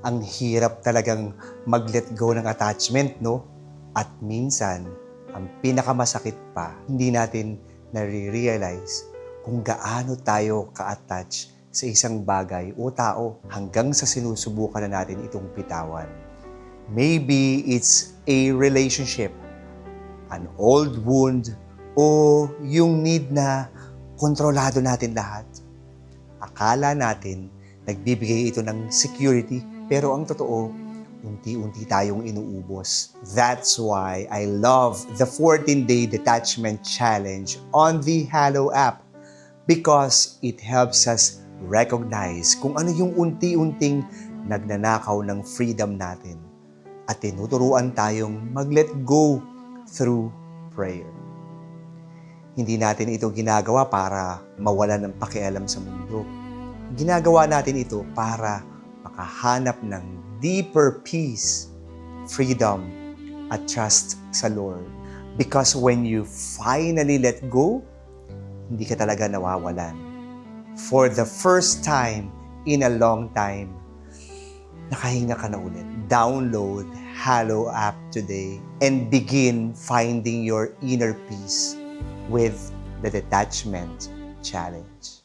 Ang hirap talagang mag-let go ng attachment, no? At minsan, ang pinakamasakit pa, hindi natin nare-realize kung gaano tayo ka-attach sa isang bagay o tao hanggang sa sinusubukan na natin itong bitawan. Maybe it's a relationship, an old wound, o yung need na kontrolado natin lahat. Akala natin nagbibigay ito ng security, pero ang totoo, unti-unti tayong inuubos. That's why I love the 14-day detachment challenge on the Halo app because it helps us recognize kung ano yung unti-unting nagnanakaw ng freedom natin at tinuturuan tayong mag-let go through prayer. Hindi natin ito ginagawa para mawalan ng pakialam sa mundo. Ginagawa natin ito para makahanap ng deeper peace, freedom, at trust sa Lord. Because when you finally let go, hindi ka talaga nawawalan. For the first time in a long time, nakahinga ka na ulit. Download Halo app today and begin finding your inner peace with the Detachment Challenge.